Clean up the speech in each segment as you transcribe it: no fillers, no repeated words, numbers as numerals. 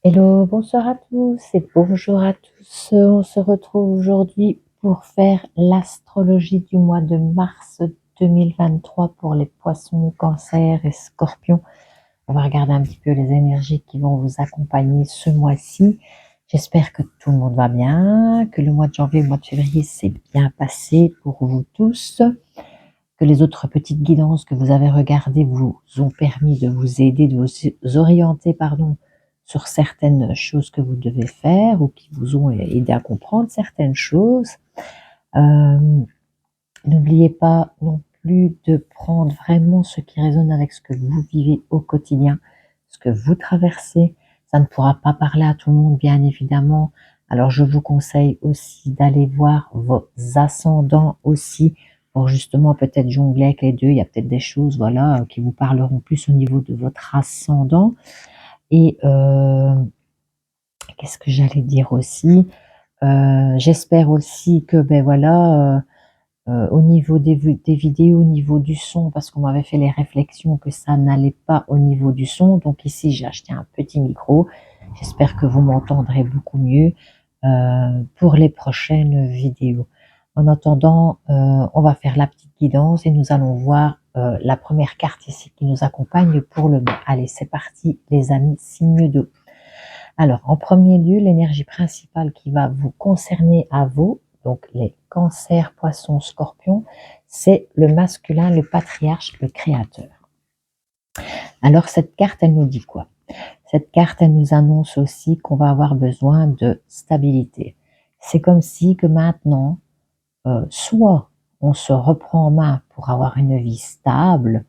Hello, bonsoir à tous et bonjour à tous. On se retrouve aujourd'hui pour faire l'astrologie du mois de mars 2023 pour les poissons, cancers et scorpions. On va regarder un petit peu les énergies qui vont vous accompagner ce mois-ci. J'espère que tout le monde va bien, que le mois de janvier, le mois de février s'est bien passé pour vous tous, que les autres petites guidances que vous avez regardées vous ont permis de vous aider, de vous orienter, pardon, sur certaines choses que vous devez faire ou qui vous ont aidé à comprendre certaines choses. Euh, N'oubliez pas non plus de prendre vraiment ce qui résonne avec ce que vous vivez au quotidien, ce que vous traversez. Ça ne pourra pas parler à tout le monde, bien évidemment. Alors je vous conseille aussi d'aller voir vos ascendants aussi pour justement peut-être jongler avec les deux. Il y a peut-être des choses, voilà, qui vous parleront plus au niveau de votre ascendant. Et qu'est-ce que j'allais dire aussi? J'espère aussi que ben voilà, au niveau des vidéos, au niveau du son, parce qu'on m'avait fait les réflexions que ça n'allait pas au niveau du son. Donc ici, j'ai acheté un petit micro. J'espère que vous m'entendrez beaucoup mieux pour les prochaines vidéos. En attendant, on va faire la petite guidance et nous allons voir la première carte ici qui nous accompagne pour le mois. Allez, c'est parti les amis, signe d'eau. Alors, en premier lieu, l'énergie principale qui va vous concerner à vous, donc les cancers, poissons, scorpions, c'est le masculin, le patriarche, le créateur. Alors, cette carte, elle nous dit quoi? Cette carte, elle nous annonce aussi qu'on va avoir besoin de stabilité. C'est comme si que maintenant, soit on se reprend en main pour avoir une vie stable,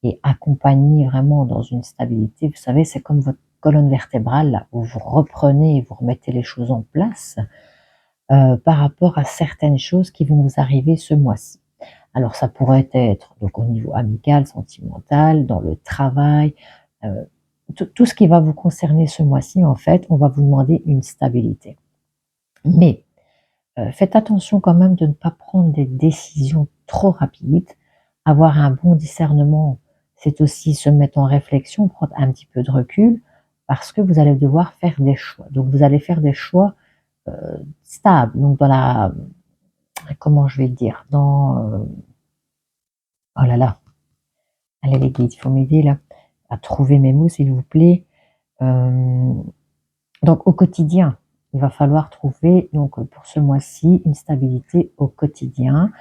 et accompagné vraiment dans une stabilité. Vous savez, c'est comme votre colonne vertébrale, là, où vous reprenez et vous remettez les choses en place par rapport à certaines choses qui vont vous arriver ce mois-ci. Alors, ça pourrait être donc au niveau amical, sentimental, dans le travail, euh, tout ce qui va vous concerner ce mois-ci, en fait, on va vous demander une stabilité. Mais faites attention quand même de ne pas prendre des décisions trop rapides, avoir un bon discernement, c'est aussi se mettre en réflexion, prendre un petit peu de recul, parce que vous allez devoir faire des choix. Donc vous allez faire des choix stables, donc dans la, comment je vais le dire, oh là là, allez les guides, il faut m'aider là, à trouver mes mots s'il vous plaît. Euh, donc au quotidien, il va falloir trouver, donc pour ce mois-ci, une stabilité au quotidien.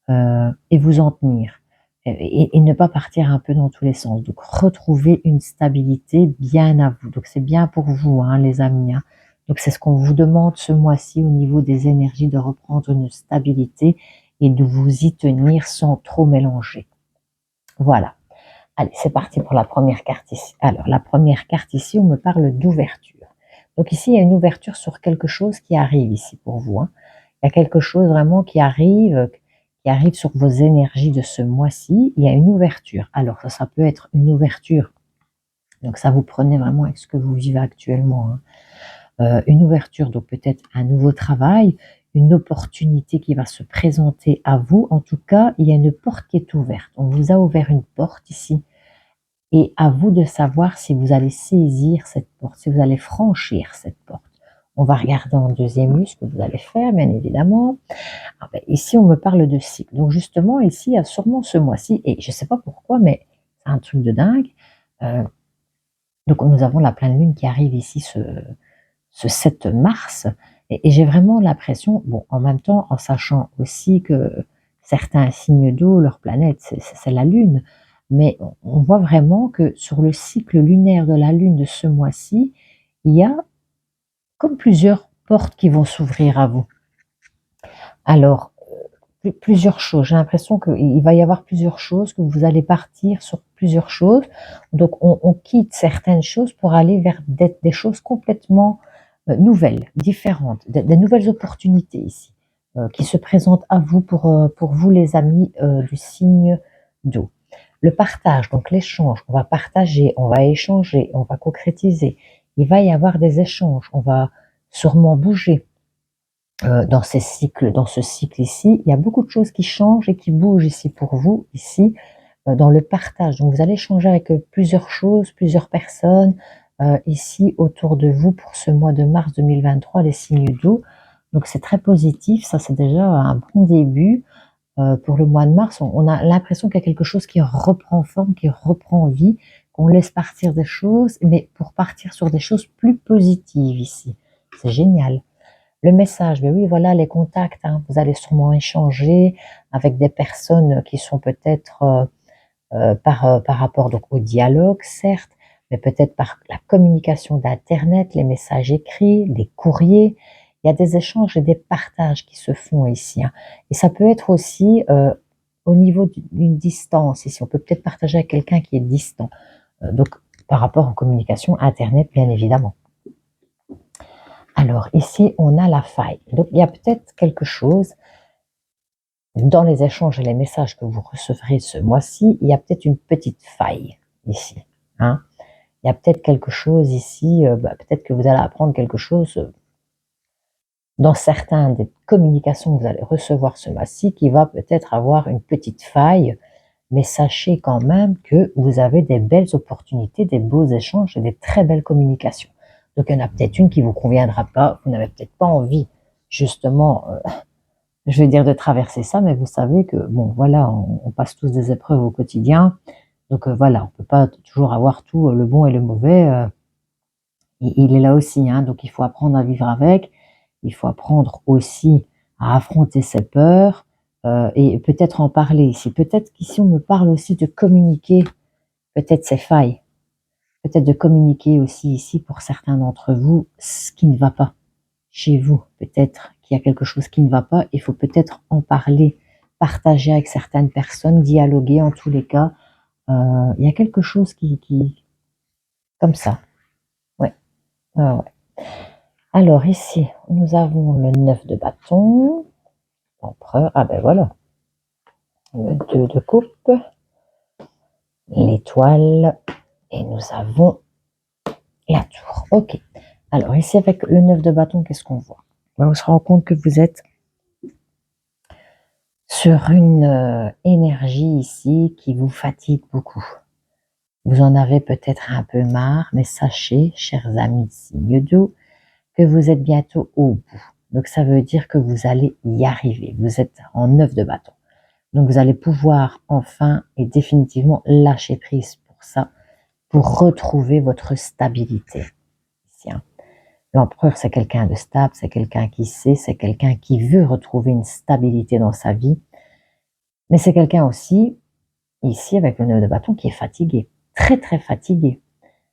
Et vous en tenir. Et ne pas partir un peu dans tous les sens. Donc retrouver une stabilité bien à vous. Donc c'est bien pour vous, hein, les amis. Hein. Donc c'est ce qu'on vous demande ce mois-ci au niveau des énergies, de reprendre une stabilité et de vous y tenir sans trop mélanger. Voilà. Allez, c'est parti pour la première carte ici. Alors la première carte ici, on me parle d'ouverture. Donc ici, il y a une ouverture sur quelque chose qui arrive ici pour vous. Hein. Il y a quelque chose vraiment qui arrive sur vos énergies de ce mois-ci. Il y a une ouverture. Alors ça peut être une ouverture. Donc ça vous prenez vraiment avec ce que vous vivez actuellement. Hein. Une ouverture, donc peut-être un nouveau travail, une opportunité qui va se présenter à vous. En tout cas, il y a une porte qui est ouverte. On vous a ouvert une porte ici. Et à vous de savoir si vous allez saisir cette porte, si vous allez franchir cette porte. On va regarder en deuxième lieu ce que vous allez faire, bien évidemment. Ah ben, ici, on me parle de cycle. Donc justement, ici, il y a sûrement ce mois-ci, et je ne sais pas pourquoi, mais c'est un truc de dingue. Euh, donc nous avons la pleine lune qui arrive ici ce 7 mars, et j'ai vraiment l'impression, bon, en même temps, en sachant aussi que certains signes d'eau, leur planète, c'est la lune, mais on voit vraiment que sur le cycle lunaire de la lune de ce mois-ci, il y a comme plusieurs portes qui vont s'ouvrir à vous. Alors, plusieurs choses. J'ai l'impression qu'il va y avoir plusieurs choses, que vous allez partir sur plusieurs choses. Donc, on quitte certaines choses pour aller vers des choses complètement nouvelles, différentes, des nouvelles opportunités ici, qui se présentent à vous pour vous, les amis du signe d'eau. Le partage, donc l'échange, on va partager, on va échanger, on va concrétiser. Il va y avoir des échanges, on va sûrement bouger dans ces cycles, dans ce cycle ici, il y a beaucoup de choses qui changent et qui bougent ici pour vous, ici, dans le partage. Donc vous allez échanger avec plusieurs choses, plusieurs personnes, ici autour de vous pour ce mois de mars 2023, les signes d'eau. Donc c'est très positif, ça c'est déjà un bon début. Pour le mois de mars, on a l'impression qu'il y a quelque chose qui reprend forme, qui reprend vie, qu'on laisse partir des choses, mais pour partir sur des choses plus positives ici. C'est génial. Le message, ben oui, voilà les contacts, hein. Vous allez sûrement échanger avec des personnes qui sont peut-être par rapport donc au dialogue, certes, mais peut-être par la communication d'Internet, les messages écrits, les courriers. Il y a des échanges et des partages qui se font ici, hein. Et ça peut être aussi au niveau d'une distance. Ici, on peut peut-être partager avec quelqu'un qui est distant. Donc, par rapport aux communications Internet, bien évidemment. Alors, ici, on a la faille. Donc, il y a peut-être quelque chose dans les échanges et les messages que vous recevrez ce mois-ci, il y a peut-être une petite faille ici, hein. Il y a peut-être quelque chose ici, peut-être que vous allez apprendre quelque chose dans certaines des communications que vous allez recevoir ce mois-ci qui va peut-être avoir une petite faille, mais sachez quand même que vous avez des belles opportunités, des beaux échanges et des très belles communications. Donc il y en a peut-être une qui vous conviendra pas, vous n'avez peut-être pas envie justement je vais dire de traverser ça, mais vous savez que, bon, voilà, on passe tous des épreuves au quotidien. Donc voilà, on peut pas toujours avoir tout le bon et le mauvais. Il est là aussi, hein, donc il faut apprendre à vivre avec. Il faut apprendre aussi à affronter ses peurs et peut-être en parler ici. Peut-être qu'ici on me parle aussi de communiquer, peut-être ses failles, peut-être de communiquer aussi ici pour certains d'entre vous ce qui ne va pas chez vous, peut-être qu'il y a quelque chose qui ne va pas, il faut peut-être en parler, partager avec certaines personnes, dialoguer en tous les cas. Il y a quelque chose comme ça. Ouais. Ouais. Alors ici, nous avons le 9 de bâton, l'empereur, ah ben voilà, le 2 de coupe, l'étoile, et nous avons la tour. Ok. Alors ici, avec le 9 de bâton, qu'est-ce qu'on voit? Ben, on se rend compte que vous êtes sur une énergie ici qui vous fatigue beaucoup. Vous en avez peut-être un peu marre, mais sachez, chers amis signe d'eau, que vous êtes bientôt au bout. Donc ça veut dire que vous allez y arriver. Vous êtes en 9 de bâton. Donc vous allez pouvoir enfin et définitivement lâcher prise pour ça, pour retrouver votre stabilité. Ici, hein. L'empereur, c'est quelqu'un de stable, c'est quelqu'un qui sait, c'est quelqu'un qui veut retrouver une stabilité dans sa vie. Mais c'est quelqu'un aussi, ici, avec le 9 de bâton, qui est fatigué, très très fatigué.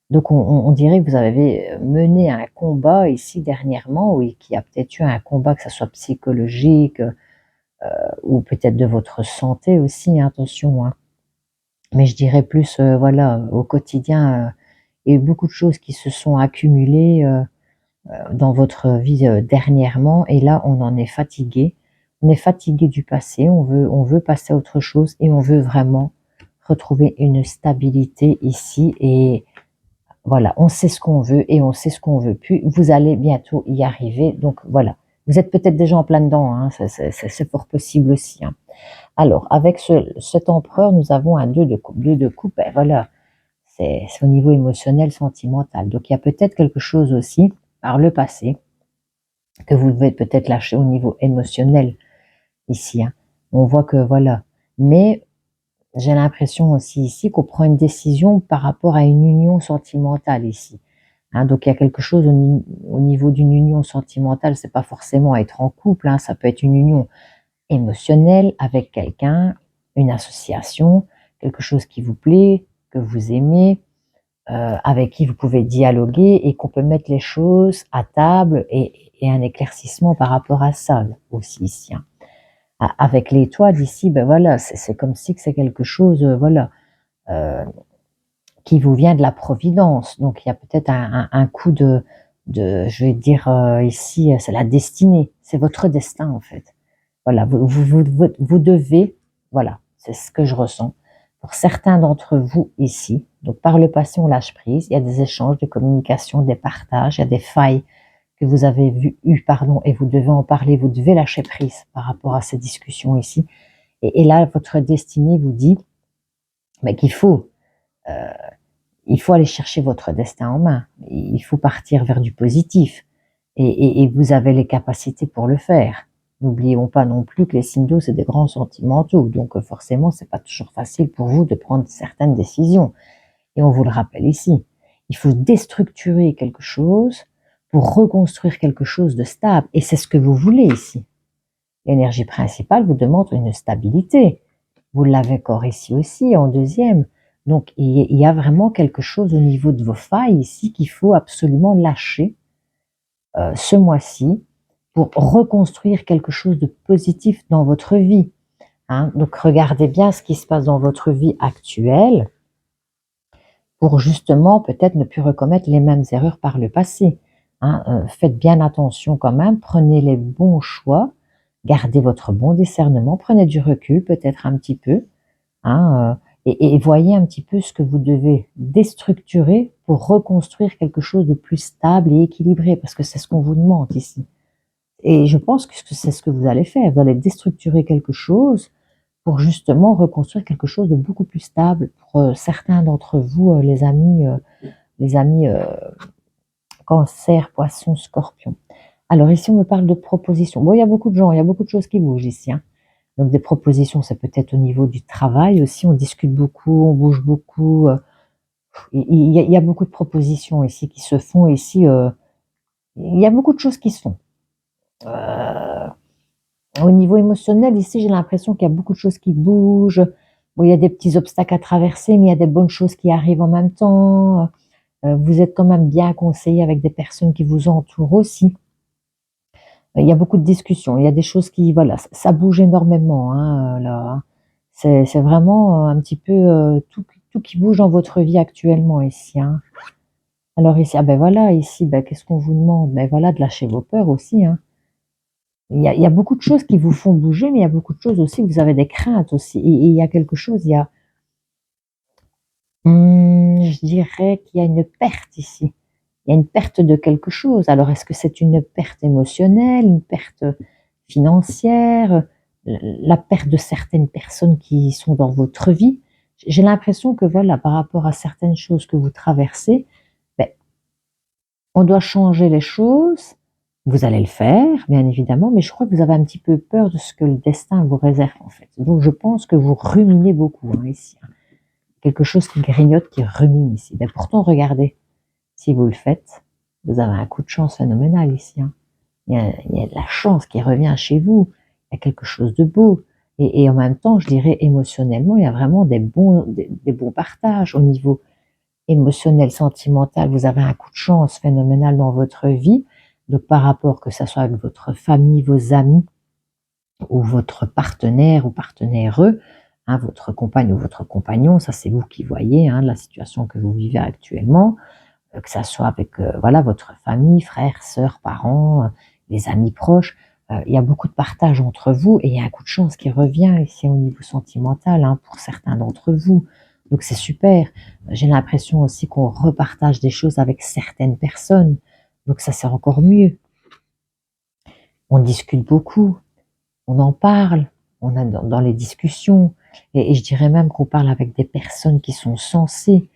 Donc on dirait que vous avez mené un combat ici dernièrement, oui, qui a peut-être eu un combat, que ce soit psychologique ou peut-être de votre santé aussi, hein, attention, hein. Mais je dirais plus, voilà, au quotidien, il y a eu beaucoup de choses qui se sont accumulées dans votre vie dernièrement, et là on en est fatigué. On est fatigué du passé, on veut passer à autre chose et on veut vraiment retrouver une stabilité ici. Et voilà, on sait ce qu'on veut et on sait ce qu'on veut plus. Vous allez bientôt y arriver. Donc voilà, vous êtes peut-être déjà en plein dedans, hein, c'est fort possible aussi, hein. Alors, avec cet empereur, nous avons un 2 de coupe. 2 de coupe, ben voilà, c'est au niveau émotionnel, sentimental. Donc il y a peut-être quelque chose aussi par le passé que vous devez peut-être lâcher au niveau émotionnel ici, hein. On voit que voilà. Mais j'ai l'impression aussi ici qu'on prend une décision par rapport à une union sentimentale ici, hein. Donc il y a quelque chose au niveau d'une union sentimentale, c'est pas forcément être en couple, hein, ça peut être une union émotionnelle avec quelqu'un, une association, quelque chose qui vous plaît, que vous aimez, avec qui vous pouvez dialoguer et qu'on peut mettre les choses à table et un éclaircissement par rapport à ça aussi ici, hein. Avec l'étoile ici, ben voilà, c'est comme si que c'est quelque chose, voilà, euh, qui vous vient de la providence. Donc il y a peut-être un coup je vais dire ici, c'est la destinée, c'est votre destin en fait. Voilà, vous devez, voilà, c'est ce que je ressens. Pour certains d'entre vous ici, donc par le passé on lâche prise, il y a des échanges, de communication, des partages, il y a des failles que vous avez pardon, et vous devez en parler, vous devez lâcher prise par rapport à ces discussions ici. Et là, votre destinée vous dit mais qu'il faut, euh, il faut aller chercher votre destin en main. Il faut partir vers du positif. Et vous avez les capacités pour le faire. N'oublions pas non plus que les signes d'eau, c'est des grands sentimentaux. Donc forcément, c'est pas toujours facile pour vous de prendre certaines décisions. Et on vous le rappelle ici. Il faut déstructurer quelque chose pour reconstruire quelque chose de stable. Et c'est ce que vous voulez ici. L'énergie principale vous demande une stabilité. Vous l'avez encore ici aussi, en deuxième. Donc, il y a vraiment quelque chose au niveau de vos failles ici qu'il faut absolument lâcher ce mois-ci pour reconstruire quelque chose de positif dans votre vie. Hein. Donc, regardez bien ce qui se passe dans votre vie actuelle pour justement peut-être ne plus recommettre les mêmes erreurs par le passé. Hein. Faites bien attention quand même, prenez les bons choix, gardez votre bon discernement, prenez du recul peut-être un petit peu, hein, et voyez un petit peu ce que vous devez déstructurer pour reconstruire quelque chose de plus stable et équilibré, parce que c'est ce qu'on vous demande ici. Et je pense que c'est ce que vous allez faire, vous allez déstructurer quelque chose pour justement reconstruire quelque chose de beaucoup plus stable pour certains d'entre vous, les amis Cancer, Poisson, Scorpion. Alors ici, on me parle de propositions. Bon, il y a beaucoup de gens, il y a beaucoup de choses qui bougent ici. Hein. Donc des propositions, c'est peut-être au niveau du travail aussi, on discute beaucoup, on bouge beaucoup. Il y a beaucoup de propositions ici qui se font. Ici, il y a beaucoup de choses qui se font. Au niveau émotionnel, ici, j'ai l'impression qu'il y a beaucoup de choses qui bougent. Bon, il y a des petits obstacles à traverser, mais il y a des bonnes choses qui arrivent en même temps. Vous êtes quand même bien conseillé avec des personnes qui vous entourent aussi. Il y a beaucoup de discussions, il y a des choses qui, voilà, ça bouge énormément, hein, là. Hein. C'est vraiment un petit peu tout qui bouge dans votre vie actuellement ici. Hein. Alors ici, ah ben voilà, ici, ben, qu'est-ce qu'on vous demande? Ben voilà, de lâcher vos peurs aussi. Hein. Il y a beaucoup de choses qui vous font bouger, mais il y a beaucoup de choses aussi que vous avez des craintes aussi. Et il y a quelque chose, je dirais qu'il y a une perte ici. Il y a une perte de quelque chose. Alors, est-ce que c'est une perte émotionnelle, une perte financière, la perte de certaines personnes qui sont dans votre vie? J'ai l'impression que voilà, par rapport à certaines choses que vous traversez, ben, on doit changer les choses. Vous allez le faire, bien évidemment, mais je crois que vous avez un petit peu peur de ce que le destin vous réserve, en fait. Donc, je pense que vous ruminez beaucoup, hein, ici. Hein. Quelque chose qui grignote, qui rumine ici. Ben, pourtant, regardez, si vous le faites, vous avez un coup de chance phénoménal ici. Hein. Il y a de la chance qui revient chez vous. Il y a quelque chose de beau. Et en même temps, je dirais émotionnellement, il y a vraiment des bons partages au niveau émotionnel, sentimental. Vous avez un coup de chance phénoménal dans votre vie. Donc, par rapport que ce soit avec votre famille, vos amis, ou votre partenaire ou partenaire, hein, votre compagne ou votre compagnon, ça c'est vous qui voyez hein, la situation que vous vivez actuellement, que ça soit avec voilà votre famille, frères, sœurs, parents, les amis proches. Il y a beaucoup de partage entre vous et il y a un coup de chance qui revient ici au niveau sentimental hein, pour certains d'entre vous. Donc c'est super. J'ai l'impression aussi qu'on repartage des choses avec certaines personnes. Donc ça c'est encore mieux. On discute beaucoup, on en parle, on a dans les discussions, et je dirais même qu'on parle avec des personnes qui sont sensées,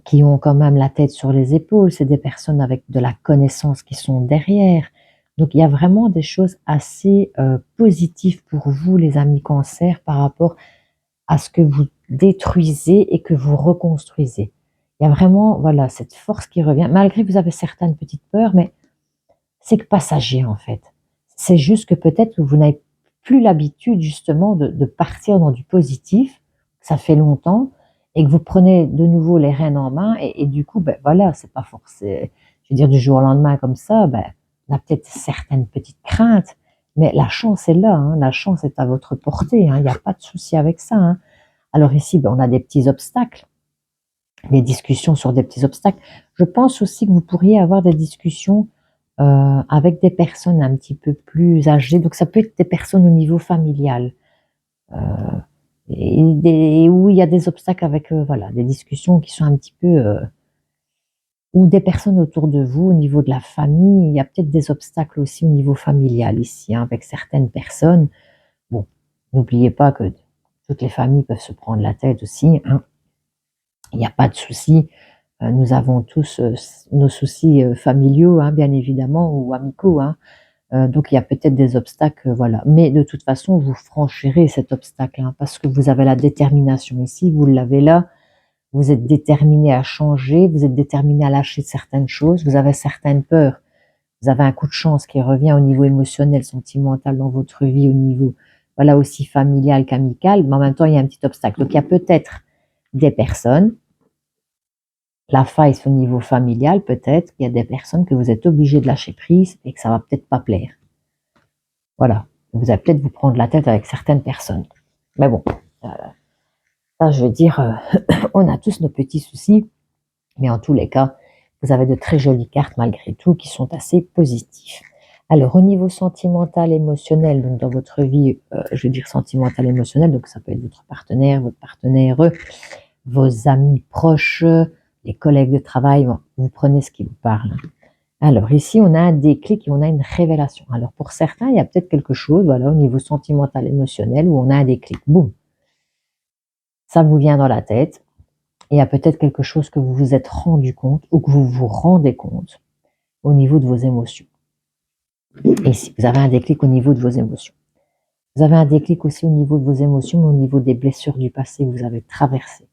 qui ont quand même la tête sur les épaules, c'est des personnes avec de la connaissance qui sont derrière. Donc il y a vraiment des choses assez positives pour vous, les amis Cancer, par rapport à ce que vous détruisez et que vous reconstruisez. Il y a vraiment voilà cette force qui revient, malgré que vous avez certaines petites peurs, mais c'est que passager en fait. C'est juste que peut-être que vous n'avez plus l'habitude justement de partir dans du positif, ça fait longtemps, et que vous prenez de nouveau les rênes en main, et du coup, ben voilà, c'est pas forcément, je veux dire, du jour au lendemain comme ça, ben, on a peut-être certaines petites craintes, mais la chance est là, hein, la chance est à votre portée, hein, il n'y a pas de souci avec ça. Hein. Alors ici, ben, on a des petits obstacles, des discussions sur des petits obstacles. Je pense aussi que vous pourriez avoir des discussions avec des personnes un petit peu plus âgées. Donc ça peut être des personnes au niveau familial. Euh, où il y a des obstacles avec voilà, des discussions qui sont un petit peu ou des personnes autour de vous au niveau de la famille. Il y a peut-être des obstacles aussi au niveau familial ici, hein, avec certaines personnes. Bon, n'oubliez pas que toutes les familles peuvent se prendre la tête aussi. Hein. il n'y a pas de souci. Nous avons tous nos soucis familiaux, hein, bien évidemment, ou amicaux, hein. Donc il y a peut-être des obstacles, voilà. Mais de toute façon, vous franchirez cet obstacle, hein, parce que vous avez la détermination ici, vous l'avez là. Vous êtes déterminé à changer, vous êtes déterminé à lâcher certaines choses, vous avez certaines peurs. Vous avez un coup de chance qui revient au niveau émotionnel, sentimental dans votre vie, au niveau, voilà, aussi familial qu'amical, mais en même temps, il y a un petit obstacle. Donc, il y a peut-être des personnes, la faille, c'est au niveau familial, peut-être, il y a des personnes que vous êtes obligé de lâcher prise et que ça va peut-être pas plaire. Voilà. Vous allez peut-être vous prendre la tête avec certaines personnes. Mais bon, ça, je veux dire, on a tous nos petits soucis, mais en tous les cas, vous avez de très jolies cartes malgré tout qui sont assez positives. Alors, au niveau sentimental, émotionnel, donc dans votre vie, je veux dire sentimental, émotionnel, donc ça peut être votre partenaire, vos amis proches, les collègues de travail, bon, vous prenez ce qui vous parle. Alors, ici, on a un déclic et on a une révélation. Alors, pour certains, il y a peut-être quelque chose, voilà, au niveau sentimental, émotionnel, où on a un déclic. Boum! Ça vous vient dans la tête. Il y a peut-être quelque chose que vous vous êtes rendu compte ou que vous vous rendez compte au niveau de vos émotions. Et si vous avez un déclic au niveau de vos émotions. Vous avez un déclic aussi au niveau de vos émotions, mais au niveau des blessures du passé que vous avez traversées,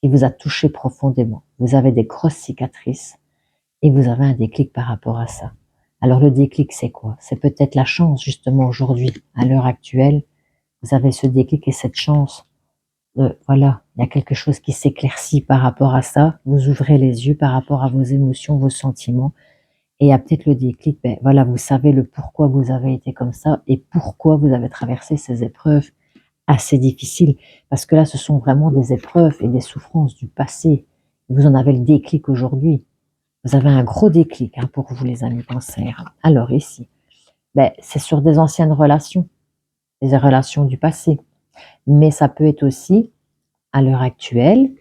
qui vous a touché profondément. Vous avez des grosses cicatrices et vous avez un déclic par rapport à ça. Alors le déclic, c'est quoi? C'est peut-être la chance, justement, aujourd'hui, à l'heure actuelle. Vous avez ce déclic et cette chance. Voilà, il y a quelque chose qui s'éclaircit par rapport à ça. Vous ouvrez les yeux par rapport à vos émotions, vos sentiments. Et il y a peut-être le déclic, ben voilà, vous savez le pourquoi vous avez été comme ça et pourquoi vous avez traversé ces épreuves assez difficiles. Parce que là, ce sont vraiment des épreuves et des souffrances du passé. Vous en avez le déclic aujourd'hui. Vous avez un gros déclic, hein, pour vous, les amis Cancer. Alors ici, ben, c'est sur des anciennes relations, des relations du passé. Mais ça peut être aussi à l'heure actuelle,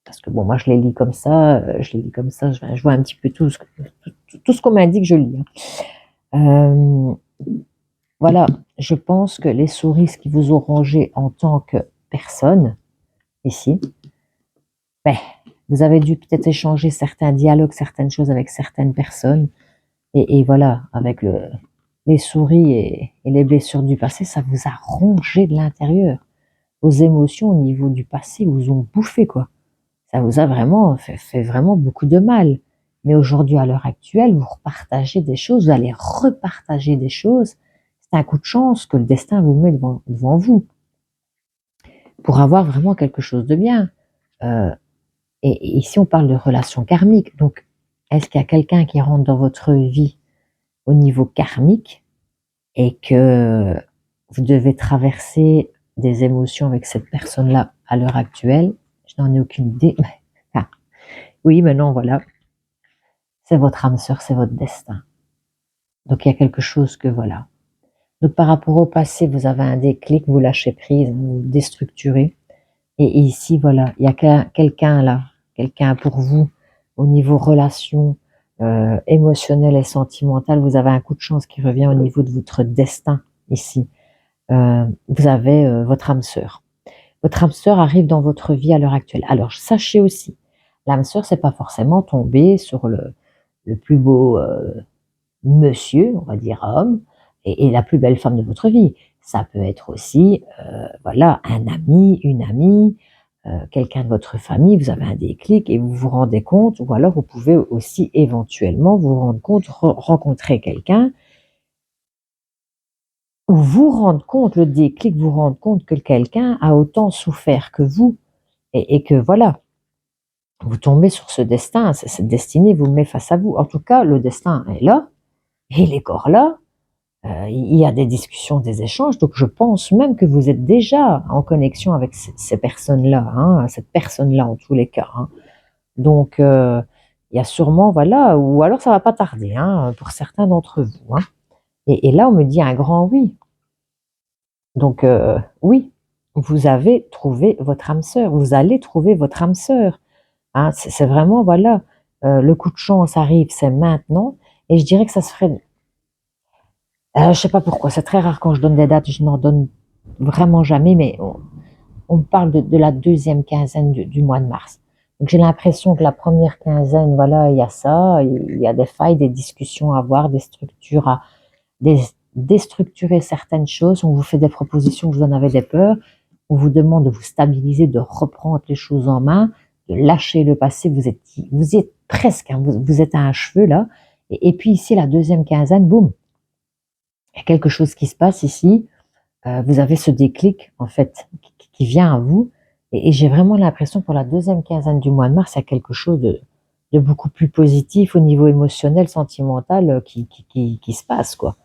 parce que bon, moi je les lis comme ça, je vois un petit peu tout ce qu'on m'a dit que je lis, hein. Voilà, je pense que les souris qui vous ont rangé en tant que personne, ici, ben, vous avez dû peut-être échanger certains dialogues, certaines choses avec certaines personnes, et voilà, avec les souris et les blessures du passé, ça vous a rongé de l'intérieur. Vos émotions au niveau du passé vous ont bouffé, quoi. Ça vous a vraiment fait vraiment beaucoup de mal. Mais aujourd'hui, à l'heure actuelle, vous repartagez des choses, vous allez repartager des choses. C'est un coup de chance que le destin vous met devant vous pour avoir vraiment quelque chose de bien. Euh, et ici, on parle de relations karmiques. Donc, est-ce qu'il y a quelqu'un qui rentre dans votre vie au niveau karmique et que vous devez traverser des émotions avec cette personne-là à l'heure actuelle? Je n'en ai aucune idée. Enfin, oui, maintenant, voilà. C'est votre âme sœur, c'est votre destin. Donc il y a quelque chose que voilà. Donc par rapport au passé, vous avez un déclic, vous lâchez prise, vous déstructurez. Et ici, voilà, il y a quelqu'un là, quelqu'un pour vous, au niveau relation émotionnelle et sentimentale, vous avez un coup de chance qui revient au niveau de votre destin ici. Vous avez votre âme sœur. Votre âme sœur arrive dans votre vie à l'heure actuelle. Alors sachez aussi, l'âme sœur, c'est pas forcément tomber sur le plus beau monsieur, on va dire homme, et la plus belle femme de votre vie. Ça peut être aussi, voilà, un ami, une amie, quelqu'un de votre famille, vous avez un déclic et vous vous rendez compte, ou alors vous pouvez aussi éventuellement vous rendre compte, rencontrer quelqu'un, ou vous rendre compte, le déclic, vous rendre compte que quelqu'un a autant souffert que vous, et que voilà, vous tombez sur ce destin, cette destinée vous met face à vous. En tout cas, le destin est là, et il est encore là. Il y a des discussions, des échanges, donc je pense même que vous êtes déjà en connexion avec ces personnes-là, hein, cette personne-là en tous les cas, hein. Donc, il y a sûrement, voilà, ou alors ça va pas tarder, hein, pour certains d'entre vous, hein. Et là, on me dit un grand oui. Donc, oui, vous avez trouvé votre âme sœur, vous allez trouver votre âme sœur, hein. C'est vraiment, voilà, le coup de chance arrive, c'est maintenant, et je dirais que ça se ferait. Je sais pas pourquoi, c'est très rare quand je donne des dates, je n'en donne vraiment jamais, mais on parle de la deuxième quinzaine du mois de mars. Donc j'ai l'impression que la première quinzaine, voilà, il y a ça, il y a des failles, des discussions à avoir, des structures à déstructurer certaines choses. On vous fait des propositions, vous en avez des peurs, on vous demande de vous stabiliser, de reprendre les choses en main, de lâcher le passé. Vous êtes presque, hein, vous êtes à un cheveu là. Et puis ici, la deuxième quinzaine, boum, il y a quelque chose qui se passe ici. Vous avez ce déclic en fait qui vient à vous. Et j'ai vraiment l'impression que pour la deuxième quinzaine du mois de mars, il y a quelque chose de beaucoup plus positif au niveau émotionnel, sentimental qui se passe quoi.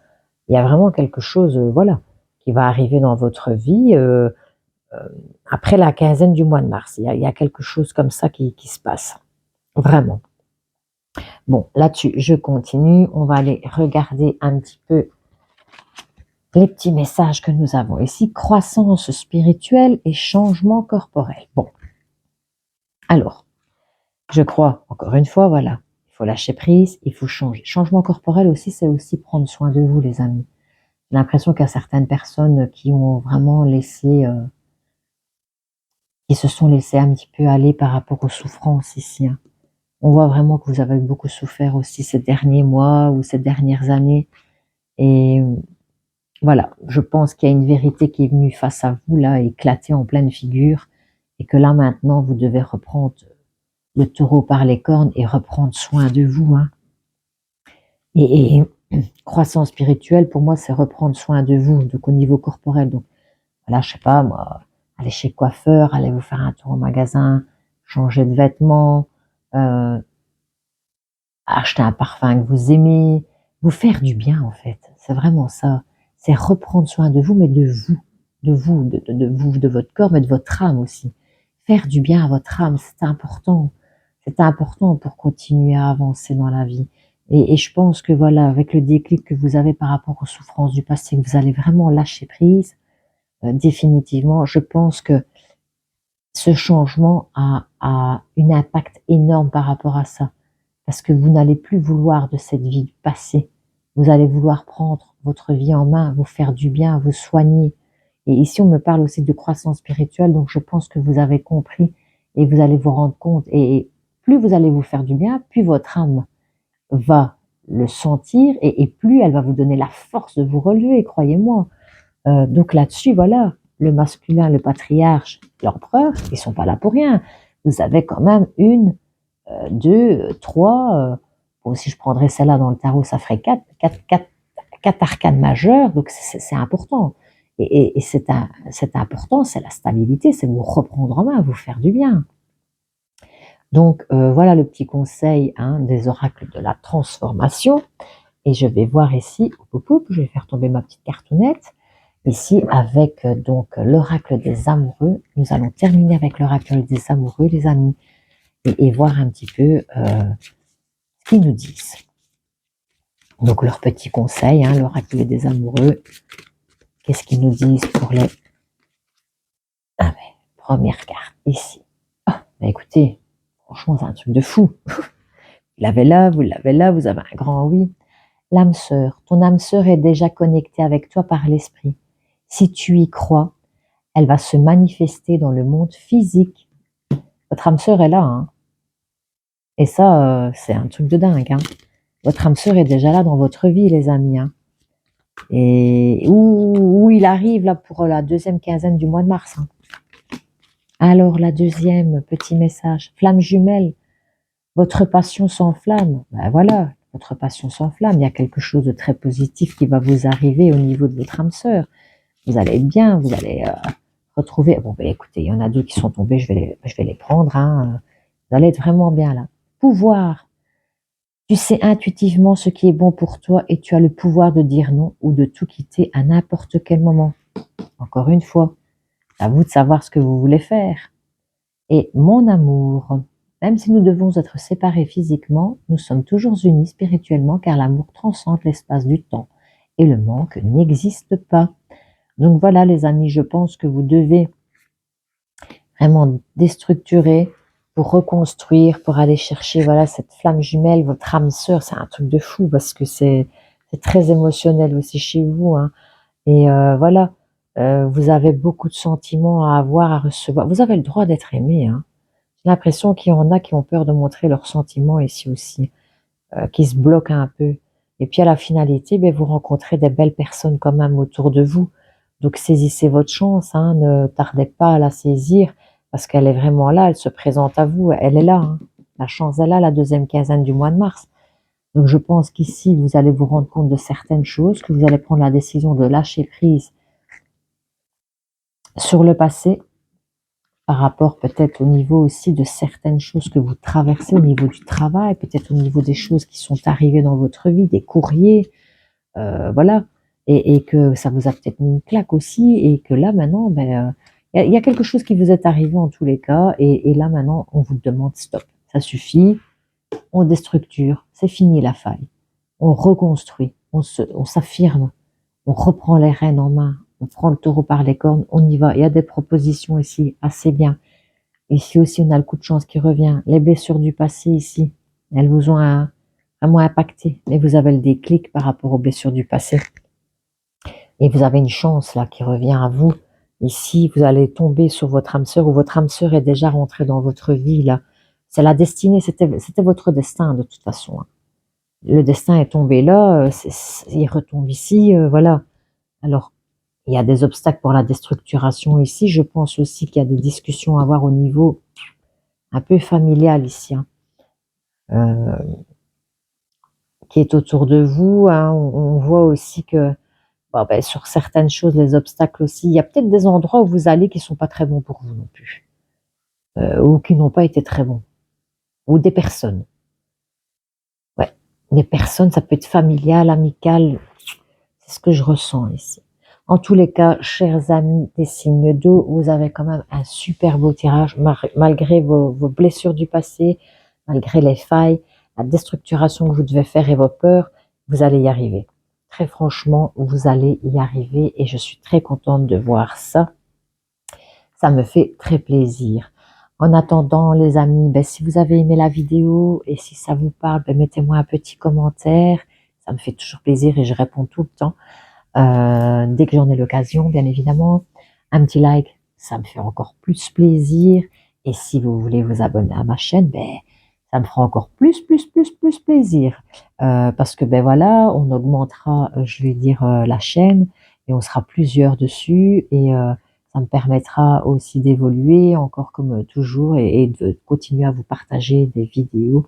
Il y a vraiment quelque chose, voilà, qui va arriver dans votre vie après la quinzaine du mois de mars. Il y a quelque chose comme ça qui se passe, vraiment. Bon, là-dessus, je continue. On va aller regarder un petit peu les petits messages que nous avons ici. Croissance spirituelle et changement corporel. Bon, alors, je crois, encore une fois, voilà, il faut lâcher prise, il faut changer. Changement corporel aussi, c'est aussi prendre soin de vous, les amis. J'ai l'impression qu'il y a certaines personnes qui ont vraiment laissé, qui se sont laissées un petit peu aller par rapport aux souffrances ici. Hein. On voit vraiment que vous avez beaucoup souffert aussi ces derniers mois ou ces dernières années. Et voilà, je pense qu'il y a une vérité qui est venue face à vous, là, éclater en pleine figure. Et que là, maintenant, vous devez reprendre le taureau par les cornes et reprendre soin de vous. Hein. Et croissance spirituelle, pour moi, c'est reprendre soin de vous, donc au niveau corporel. Donc, voilà, je sais pas, moi, aller chez le coiffeur, aller vous faire un tour au magasin, changer de vêtements, euh, acheter un parfum que vous aimez, vous faire du bien, en fait. C'est vraiment ça. C'est reprendre soin de vous, mais de vous. De vous, de vous, de votre corps, mais de votre âme aussi. Faire du bien à votre âme, c'est important. C'est important pour continuer à avancer dans la vie. Et je pense que voilà, avec le déclic que vous avez par rapport aux souffrances du passé, que vous allez vraiment lâcher prise, définitivement, je pense que ce changement a un impact énorme par rapport à ça. Parce que vous n'allez plus vouloir de cette vie du passé. Vous allez vouloir prendre votre vie en main, vous faire du bien, vous soigner. Et ici, on me parle aussi de croissance spirituelle, donc je pense que vous avez compris et vous allez vous rendre compte. Et plus vous allez vous faire du bien, plus votre âme va le sentir et plus elle va vous donner la force de vous relever, croyez-moi. Donc là-dessus, voilà, le masculin, le patriarche, l'empereur, ils sont pas là pour rien. Vous avez quand même une, deux, trois, bon, si je prendrais celle-là dans le tarot, ça ferait quatre arcanes majeures, donc c'est important. Et c'est important, c'est la stabilité, c'est vous reprendre en main, vous faire du bien. Donc voilà le petit conseil hein, des oracles de la transformation. Et je vais voir ici, je vais faire tomber ma petite cartonnette. Ici, avec donc l'oracle des amoureux, nous allons terminer avec l'oracle des amoureux, les amis, et voir un petit peu ce qu'ils nous disent. Donc, leurs petits conseils, hein, l'oracle des amoureux, qu'est-ce qu'ils nous disent pour les premières cartes ici. Ah, bah écoutez, franchement, c'est un truc de fou. Vous l'avez là, vous avez un grand oui. L'âme sœur, ton âme sœur est déjà connectée avec toi par l'esprit. Si tu y crois, elle va se manifester dans le monde physique. Votre âme sœur est là, hein. Et ça, c'est un truc de dingue, hein. Votre âme sœur est déjà là dans votre vie, les amis, hein. Et où il arrive là pour la deuxième quinzaine du mois de mars. Hein. Alors la deuxième, petit message, flamme jumelle, votre passion s'enflamme. Ben voilà, votre passion s'enflamme. Il y a quelque chose de très positif qui va vous arriver au niveau de votre âme sœur. Vous allez être bien, vous allez retrouver. Bon, ben écoutez, il y en a deux qui sont tombés, je vais les prendre. Hein. Vous allez être vraiment bien là. Pouvoir. Tu sais intuitivement ce qui est bon pour toi et tu as le pouvoir de dire non ou de tout quitter à n'importe quel moment. Encore une fois, à vous de savoir ce que vous voulez faire. Et mon amour, même si nous devons être séparés physiquement, nous sommes toujours unis spirituellement car l'amour transcende l'espace du temps et le manque n'existe pas. Donc voilà les amis, je pense que vous devez vraiment déstructurer pour reconstruire, pour aller chercher voilà cette flamme jumelle, votre âme sœur, c'est un truc de fou parce que c'est très émotionnel aussi chez vous. Hein. Et voilà, vous avez beaucoup de sentiments à avoir, à recevoir. Vous avez le droit d'être aimé. Hein. l'impression qu'il y en a qui ont peur de montrer leurs sentiments ici aussi, qui se bloquent un peu. Et puis à la finalité, ben, vous rencontrez des belles personnes quand même autour de vous. Donc saisissez votre chance, hein, ne tardez pas à la saisir, parce qu'elle est vraiment là, elle se présente à vous, elle est là, hein. La chance est là, la deuxième quinzaine du mois de mars. Donc je pense qu'ici, vous allez vous rendre compte de certaines choses, que vous allez prendre la décision de lâcher prise sur le passé, par rapport peut-être au niveau aussi de certaines choses que vous traversez au niveau du travail, peut-être au niveau des choses qui sont arrivées dans votre vie, des courriers, voilà, et que ça vous a peut-être mis une claque aussi, et que là maintenant, ben, il y a quelque chose qui vous est arrivé en tous les cas, et là maintenant, on vous demande stop, ça suffit, on déstructure, c'est fini la faille, on reconstruit, on s'affirme, on reprend les rênes en main, on prend le taureau par les cornes, on y va. Il y a des propositions ici assez bien. Ici aussi, on a le coup de chance qui revient. Les blessures du passé ici, elles vous ont un moins impacté, mais vous avez le déclic par rapport aux blessures du passé. Et vous avez une chance là qui revient à vous. Ici, vous allez tomber sur votre âme sœur, ou votre âme sœur est déjà rentrée dans votre vie là. C'est la destinée, c'était votre destin de toute façon, hein. Le destin est tombé là, il retombe ici, voilà. Alors, il y a des obstacles pour la déstructuration ici. Je pense aussi qu'il y a des discussions à avoir au niveau un peu familial ici, hein, euh, qui est autour de vous, hein. On voit aussi que bon, ben, sur certaines choses, les obstacles aussi, il y a peut-être des endroits où vous allez qui sont pas très bons pour vous non plus, ou qui n'ont pas été très bons, ou des personnes. Ouais, des personnes, ça peut être familial, amical, c'est ce que je ressens ici. En tous les cas, chers amis des signes d'eau, vous avez quand même un super beau tirage, malgré vos blessures du passé, malgré les failles, la déstructuration que vous devez faire et vos peurs, vous allez y arriver. Très franchement, vous allez y arriver, et je suis très contente de voir ça. Ça me fait très plaisir. En attendant, les amis, ben, si vous avez aimé la vidéo et si ça vous parle, ben, mettez-moi un petit commentaire. Ça me fait toujours plaisir et je réponds tout le temps. Dès que j'en ai l'occasion, bien évidemment. Un petit like, ça me fait encore plus plaisir. Et si vous voulez vous abonner à ma chaîne, ben, ça me fera encore plus plaisir. Parce que ben voilà, on augmentera, je vais dire, la chaîne, et on sera plusieurs dessus, et ça me permettra aussi d'évoluer encore comme toujours, et de continuer à vous partager des vidéos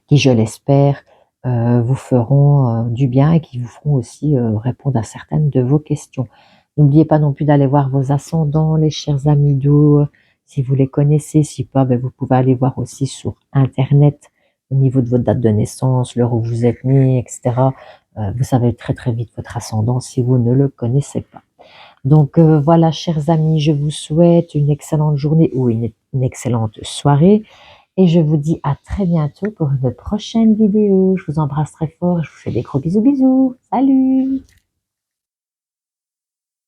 qui, je l'espère, vous feront du bien, et qui vous feront aussi répondre à certaines de vos questions. N'oubliez pas non plus d'aller voir vos ascendants, les chers amis d'eau, si vous les connaissez. Si pas, ben vous pouvez aller voir aussi sur Internet au niveau de votre date de naissance, l'heure où vous êtes né, etc. Vous savez très vite votre ascendant si vous ne le connaissez pas. Donc voilà, chers amis, je vous souhaite une excellente journée, ou une excellente soirée. Et je vous dis à très bientôt pour une prochaine vidéo. Je vous embrasse très fort. Je vous fais des gros bisous. Salut!